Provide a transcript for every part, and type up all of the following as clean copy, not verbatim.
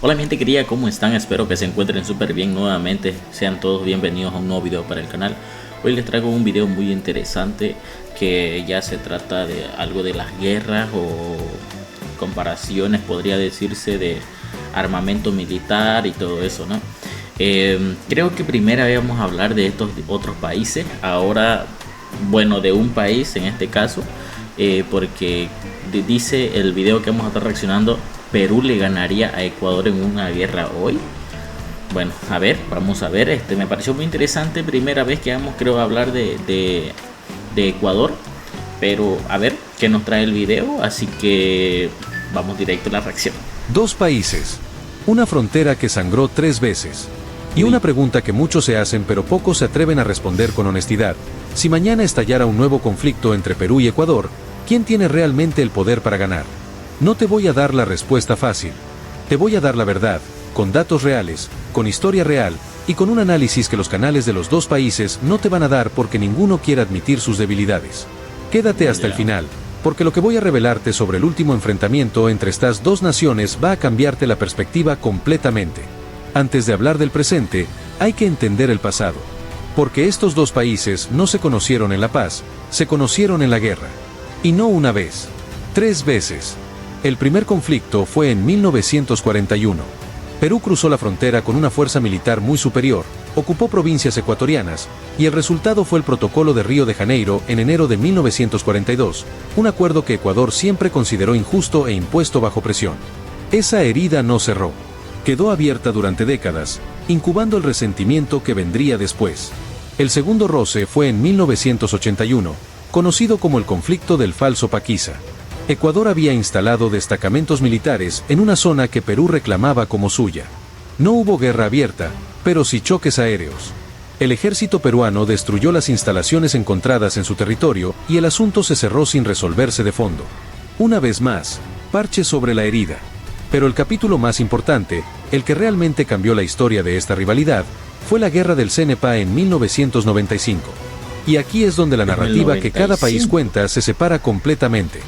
Hola mi gente querida, ¿cómo están? Espero que se encuentren súper bien nuevamente. Sean todos bienvenidos a un nuevo video para el canal. Hoy les traigo un video muy interesante que ya se trata de algo de las guerras o comparaciones, podría decirse, de armamento militar y todo eso, ¿no? Creo que primero íbamos a hablar de estos otros países. Ahora, bueno, de un país en este caso, porque dice el video que vamos a estar reaccionando: Perú le ganaría a Ecuador en una guerra hoy. Bueno, a ver, vamos a ver. Me pareció muy interesante. Primera vez que vamos, creo, a hablar de Ecuador. Pero a ver qué nos trae el video. Así que vamos directo a la reacción. Dos países, una frontera que sangró 3 veces. Y una pregunta que muchos se hacen pero pocos se atreven a responder con honestidad: si mañana estallara un nuevo conflicto entre Perú y Ecuador, ¿quién tiene realmente el poder para ganar? No te voy a dar la respuesta fácil. Te voy a dar la verdad, con datos reales, con historia real, y con un análisis que los canales de los dos países no te van a dar porque ninguno quiere admitir sus debilidades. Quédate hasta el final, porque lo que voy a revelarte sobre el último enfrentamiento entre estas dos naciones va a cambiarte la perspectiva completamente. Antes de hablar del presente, hay que entender el pasado. Porque estos dos países no se conocieron en la paz, se conocieron en la guerra. Y no una vez, 3 veces. El primer conflicto fue en 1941. Perú cruzó la frontera con una fuerza militar muy superior, ocupó provincias ecuatorianas, y el resultado fue el Protocolo de Río de Janeiro en enero de 1942, un acuerdo que Ecuador siempre consideró injusto e impuesto bajo presión. Esa herida no cerró. Quedó abierta durante décadas, incubando el resentimiento que vendría después. El segundo roce fue en 1981, conocido como el conflicto del Falso Paquiza. Ecuador había instalado destacamentos militares en una zona que Perú reclamaba como suya. No hubo guerra abierta, pero sí choques aéreos. El ejército peruano destruyó las instalaciones encontradas en su territorio y el asunto se cerró sin resolverse de fondo. Una vez más, parche sobre la herida. Pero el capítulo más importante, el que realmente cambió la historia de esta rivalidad, fue la guerra del Cenepa en 1995. Y aquí es donde la narrativa que cada país cuenta se separa completamente.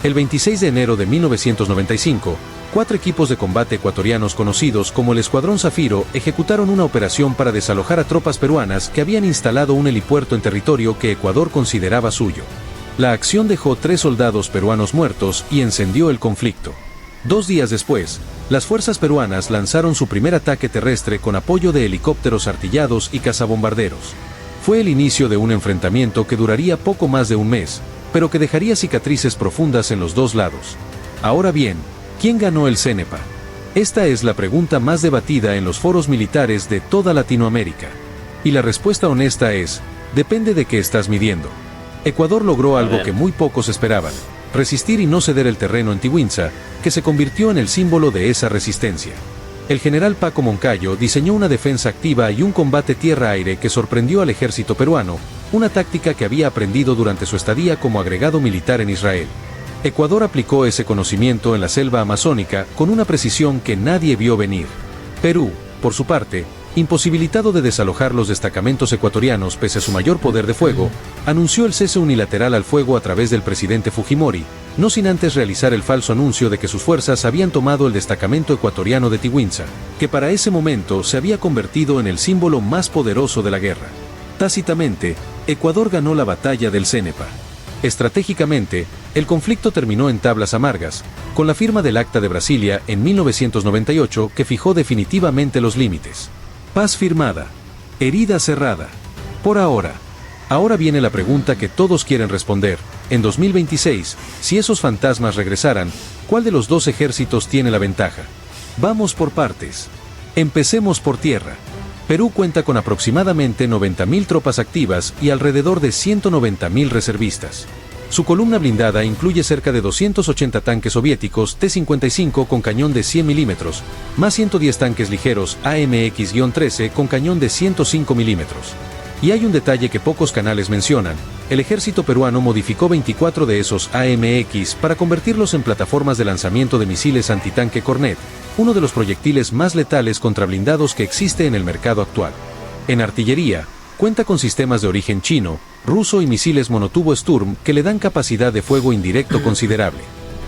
El 26 de enero de 1995, 4 equipos de combate ecuatorianos conocidos como el Escuadrón Zafiro ejecutaron una operación para desalojar a tropas peruanas que habían instalado un helipuerto en territorio que Ecuador consideraba suyo. La acción dejó 3 soldados peruanos muertos y encendió el conflicto. 2 días después, las fuerzas peruanas lanzaron su primer ataque terrestre con apoyo de helicópteros artillados y cazabombarderos. Fue el inicio de un enfrentamiento que duraría poco más de un mes, pero que dejaría cicatrices profundas en los dos lados. Ahora bien, ¿quién ganó el Cenepa? Esta es la pregunta más debatida en los foros militares de toda Latinoamérica. Y la respuesta honesta es: depende de qué estás midiendo. Ecuador logró algo que muy pocos esperaban: resistir y no ceder el terreno en Tiwinza, que se convirtió en el símbolo de esa resistencia. El general Paco Moncayo diseñó una defensa activa y un combate tierra-aire que sorprendió al ejército peruano, una táctica que había aprendido durante su estadía como agregado militar en Israel. Ecuador aplicó ese conocimiento en la selva amazónica con una precisión que nadie vio venir. Perú, por su parte, imposibilitado de desalojar los destacamentos ecuatorianos pese a su mayor poder de fuego, anunció el cese unilateral al fuego a través del presidente Fujimori, no sin antes realizar el falso anuncio de que sus fuerzas habían tomado el destacamento ecuatoriano de Tiwinza, que para ese momento se había convertido en el símbolo más poderoso de la guerra. Tácitamente, Ecuador ganó la batalla del Cenepa. Estratégicamente, el conflicto terminó en tablas amargas, con la firma del Acta de Brasilia en 1998 que fijó definitivamente los límites. Paz firmada. Herida cerrada. Por ahora. Ahora viene la pregunta que todos quieren responder: en 2026, si esos fantasmas regresaran, ¿cuál de los dos ejércitos tiene la ventaja? Vamos por partes. Empecemos por tierra. Perú cuenta con aproximadamente 90.000 tropas activas y alrededor de 190.000 reservistas. Su columna blindada incluye cerca de 280 tanques soviéticos T-55 con cañón de 100 milímetros, más 110 tanques ligeros AMX-13 con cañón de 105 milímetros. Y hay un detalle que pocos canales mencionan: el ejército peruano modificó 24 de esos AMX para convertirlos en plataformas de lanzamiento de misiles antitanque Cornet, uno de los proyectiles más letales contra blindados que existe en el mercado actual. En artillería, cuenta con sistemas de origen chino, ruso y misiles monotubo Sturm que le dan capacidad de fuego indirecto considerable.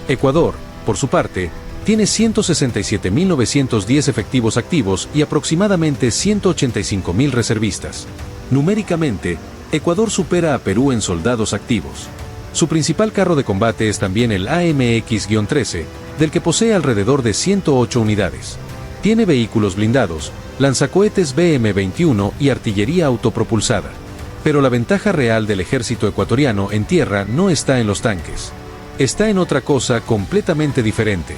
Ecuador, por su parte, Tiene 167.910 efectivos activos y aproximadamente 185.000 reservistas. Numéricamente, Ecuador supera a Perú en soldados activos. Su principal carro de combate es también el AMX-13, del que posee alrededor de 108 unidades. Tiene vehículos blindados, lanzacohetes BM-21 y artillería autopropulsada. Pero la ventaja real del ejército ecuatoriano en tierra no está en los tanques. Está en otra cosa completamente diferente.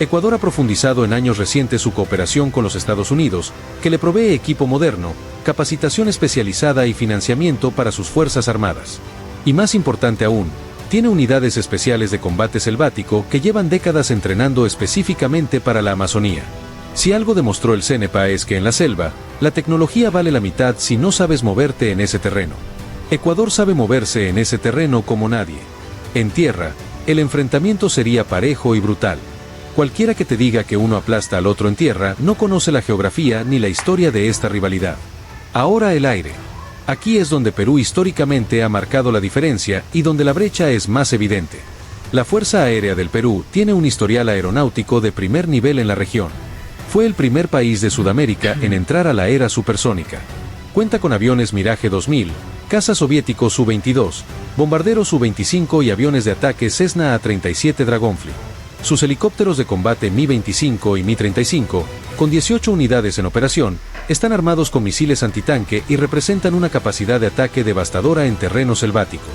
Ecuador ha profundizado en años recientes su cooperación con los Estados Unidos, que le provee equipo moderno, capacitación especializada y financiamiento para sus fuerzas armadas. Y más importante aún, tiene unidades especiales de combate selvático que llevan décadas entrenando específicamente para la Amazonía. Si algo demostró el CENEPA es que en la selva, la tecnología vale la mitad si no sabes moverte en ese terreno. Ecuador sabe moverse en ese terreno como nadie. En tierra, el enfrentamiento sería parejo y brutal. Cualquiera que te diga que uno aplasta al otro en tierra no conoce la geografía ni la historia de esta rivalidad. Ahora el aire. Aquí es donde Perú históricamente ha marcado la diferencia y donde la brecha es más evidente. La Fuerza Aérea del Perú tiene un historial aeronáutico de primer nivel en la región. Fue el primer país de Sudamérica en entrar a la era supersónica. Cuenta con aviones Mirage 2000, cazas soviéticos Su-22, bombarderos Su-25 y aviones de ataque Cessna A-37 Dragonfly. Sus helicópteros de combate Mi-25 y Mi-35, con 18 unidades en operación, están armados con misiles antitanque y representan una capacidad de ataque devastadora en terreno selvático.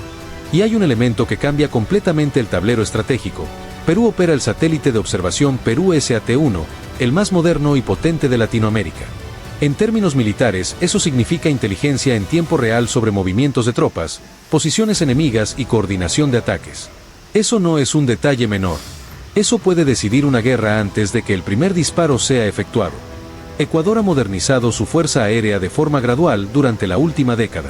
Y hay un elemento que cambia completamente el tablero estratégico. Perú opera el satélite de observación Perú SAT-1, el más moderno y potente de Latinoamérica. En términos militares, eso significa inteligencia en tiempo real sobre movimientos de tropas, posiciones enemigas y coordinación de ataques. Eso no es un detalle menor. Eso puede decidir una guerra antes de que el primer disparo sea efectuado. Ecuador ha modernizado su fuerza aérea de forma gradual durante la última década.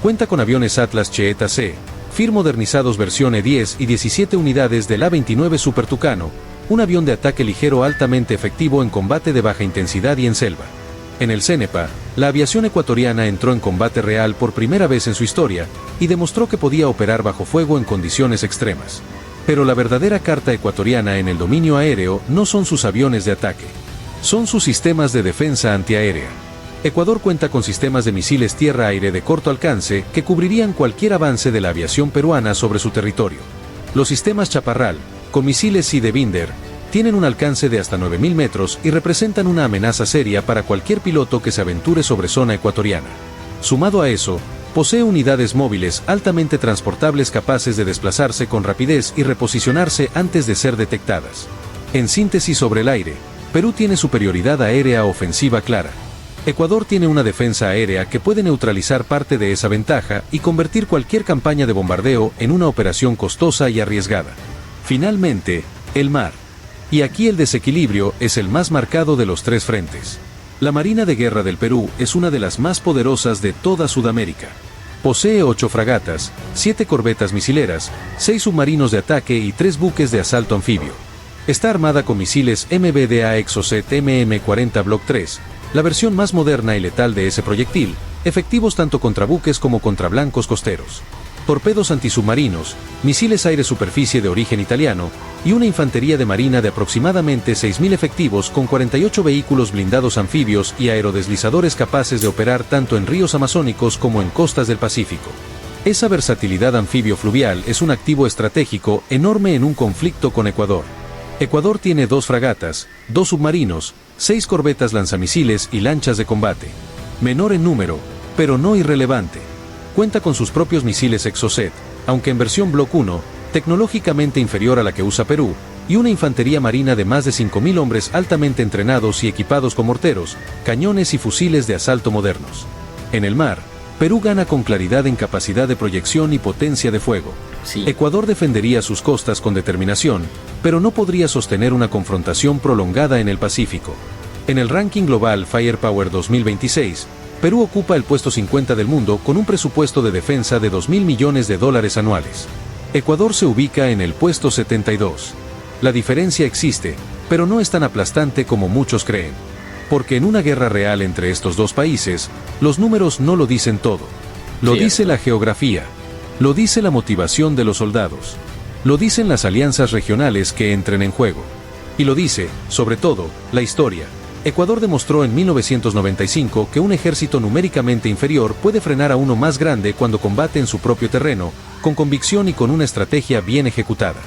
Cuenta con aviones Atlas Cheetah C, FIR modernizados versión E-10 y 17 unidades del A-29 Super Tucano, un avión de ataque ligero altamente efectivo en combate de baja intensidad y en selva. En el CENEPA, la aviación ecuatoriana entró en combate real por primera vez en su historia y demostró que podía operar bajo fuego en condiciones extremas. Pero la verdadera carta ecuatoriana en el dominio aéreo no son sus aviones de ataque. Son sus sistemas de defensa antiaérea. Ecuador cuenta con sistemas de misiles tierra-aire de corto alcance que cubrirían cualquier avance de la aviación peruana sobre su territorio. Los sistemas Chaparral, con misiles Sidewinder, tienen un alcance de hasta 9.000 metros y representan una amenaza seria para cualquier piloto que se aventure sobre zona ecuatoriana. Sumado a eso, posee unidades móviles altamente transportables capaces de desplazarse con rapidez y reposicionarse antes de ser detectadas. En síntesis sobre el aire, Perú tiene superioridad aérea ofensiva clara. Ecuador tiene una defensa aérea que puede neutralizar parte de esa ventaja y convertir cualquier campaña de bombardeo en una operación costosa y arriesgada. Finalmente, el mar. Y aquí el desequilibrio es el más marcado de los tres frentes. La Marina de Guerra del Perú es una de las más poderosas de toda Sudamérica. Posee 8 fragatas, 7 corbetas misileras, 6 submarinos de ataque y 3 buques de asalto anfibio. Está armada con misiles MBDA Exocet MM-40 Block 3, la versión más moderna y letal de ese proyectil, efectivos tanto contra buques como contra blancos costeros. Torpedos antisubmarinos, misiles aire-superficie de origen italiano y una infantería de marina de aproximadamente 6.000 efectivos con 48 vehículos blindados anfibios y aerodeslizadores capaces de operar tanto en ríos amazónicos como en costas del Pacífico. Esa versatilidad anfibio-fluvial es un activo estratégico enorme en un conflicto con Ecuador. Ecuador tiene 2 fragatas, 2 submarinos, 6 corbetas lanzamisiles y lanchas de combate. Menor en número, pero no irrelevante. Cuenta con sus propios misiles Exocet, aunque en versión Block 1, tecnológicamente inferior a la que usa Perú, y una infantería marina de más de 5.000 hombres altamente entrenados y equipados con morteros, cañones y fusiles de asalto modernos. En el mar, Perú gana con claridad en capacidad de proyección y potencia de fuego. Sí. Ecuador defendería sus costas con determinación, pero no podría sostener una confrontación prolongada en el Pacífico. En el ranking global Firepower 2026, Perú ocupa el puesto 50 del mundo con un presupuesto de defensa de $2.000 millones anuales. Ecuador se ubica en el puesto 72. La diferencia existe, pero no es tan aplastante como muchos creen. Porque en una guerra real entre estos dos países, los números no lo dicen todo. Lo dice la geografía. Lo dice la motivación de los soldados. Lo dicen las alianzas regionales que entren en juego. Y lo dice, sobre todo, la historia. Ecuador demostró en 1995 que un ejército numéricamente inferior puede frenar a uno más grande cuando combate en su propio terreno, con convicción y con una estrategia bien ejecutada.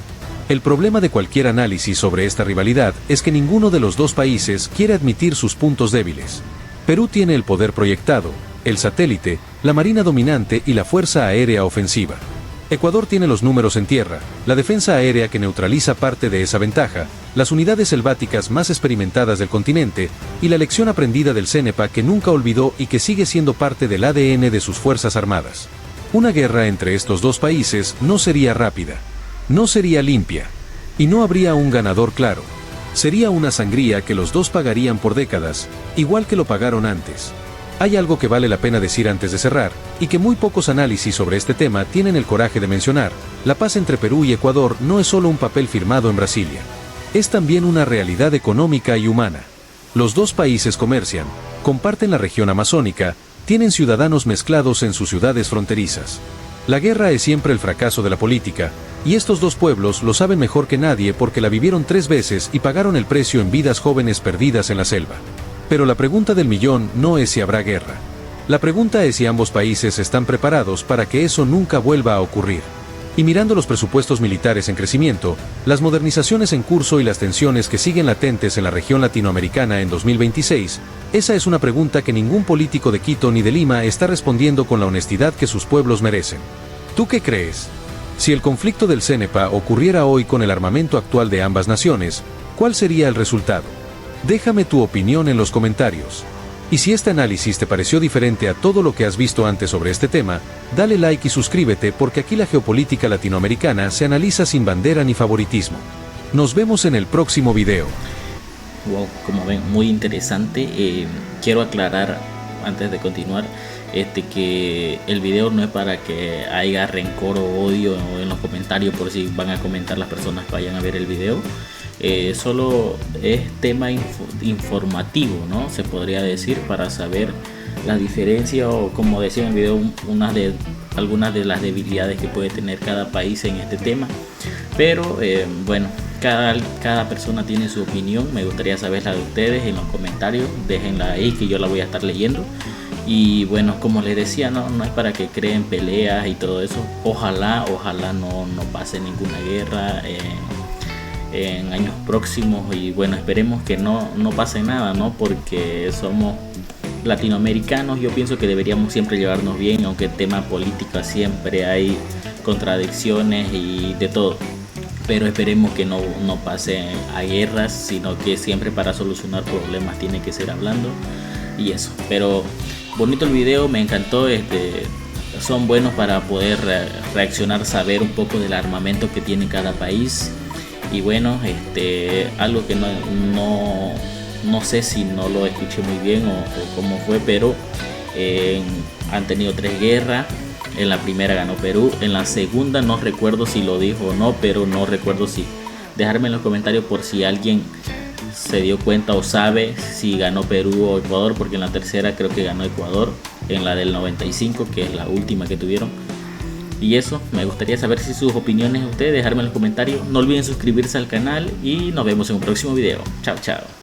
El problema de cualquier análisis sobre esta rivalidad es que ninguno de los dos países quiere admitir sus puntos débiles. Perú tiene el poder proyectado, el satélite, la marina dominante y la fuerza aérea ofensiva. Ecuador tiene los números en tierra, la defensa aérea que neutraliza parte de esa ventaja, las unidades selváticas más experimentadas del continente y la lección aprendida del CENEPA que nunca olvidó y que sigue siendo parte del ADN de sus fuerzas armadas. Una guerra entre estos dos países no sería rápida, no sería limpia, y no habría un ganador claro. Sería una sangría que los dos pagarían por décadas, igual que lo pagaron antes. Hay algo que vale la pena decir antes de cerrar, y que muy pocos análisis sobre este tema tienen el coraje de mencionar. La paz entre Perú y Ecuador no es solo un papel firmado en Brasilia. Es también una realidad económica y humana. Los dos países comercian, comparten la región amazónica, tienen ciudadanos mezclados en sus ciudades fronterizas. La guerra es siempre el fracaso de la política, y estos dos pueblos lo saben mejor que nadie porque la vivieron 3 veces y pagaron el precio en vidas jóvenes perdidas en la selva. Pero la pregunta del millón no es si habrá guerra. La pregunta es si ambos países están preparados para que eso nunca vuelva a ocurrir. Y mirando los presupuestos militares en crecimiento, las modernizaciones en curso y las tensiones que siguen latentes en la región latinoamericana en 2026, esa es una pregunta que ningún político de Quito ni de Lima está respondiendo con la honestidad que sus pueblos merecen. ¿Tú qué crees? Si el conflicto del CENEPA ocurriera hoy con el armamento actual de ambas naciones, ¿cuál sería el resultado? Déjame tu opinión en los comentarios. Y si este análisis te pareció diferente a todo lo que has visto antes sobre este tema, dale like y suscríbete porque aquí la geopolítica latinoamericana se analiza sin bandera ni favoritismo. Nos vemos en el próximo video. Wow, como ven, muy interesante. Quiero aclarar antes de continuar que el video no es para que haya rencor o odio en los comentarios por si van a comentar las personas que vayan a ver el video. Solo es tema informativo, ¿no? Se podría decir, para saber la diferencia o, como decía en el video, algunas de las debilidades que puede tener cada país en este tema. Pero bueno, cada persona tiene su opinión. Me gustaría saber la de ustedes en los comentarios. Déjenla ahí que yo la voy a estar leyendo. Y bueno, como les decía, no es para que creen peleas y todo eso. Ojalá no pase ninguna guerra en años próximos, y bueno, esperemos que no pase nada, ¿no? Porque somos latinoamericanos. Yo pienso que deberíamos siempre llevarnos bien, aunque en tema política siempre hay contradicciones y de todo, pero esperemos que no pase a guerras, sino que siempre para solucionar problemas tiene que ser hablando y eso. Pero bonito el video, me encantó. Son buenos para poder reaccionar, saber un poco del armamento que tiene cada país. Y bueno, algo que no sé si no lo escuché muy bien o cómo fue, pero han tenido 3 guerras. En la primera ganó Perú, en la segunda no recuerdo si lo dijo o no, pero no recuerdo si. Dejarme en los comentarios por si alguien se dio cuenta o sabe si ganó Perú o Ecuador, porque en la tercera creo que ganó Ecuador, en la del 95, que es la última que tuvieron. Y eso, me gustaría saber si sus opiniones ustedes, dejarme en los comentarios. No olviden suscribirse al canal y nos vemos en un próximo video. Chao, chao.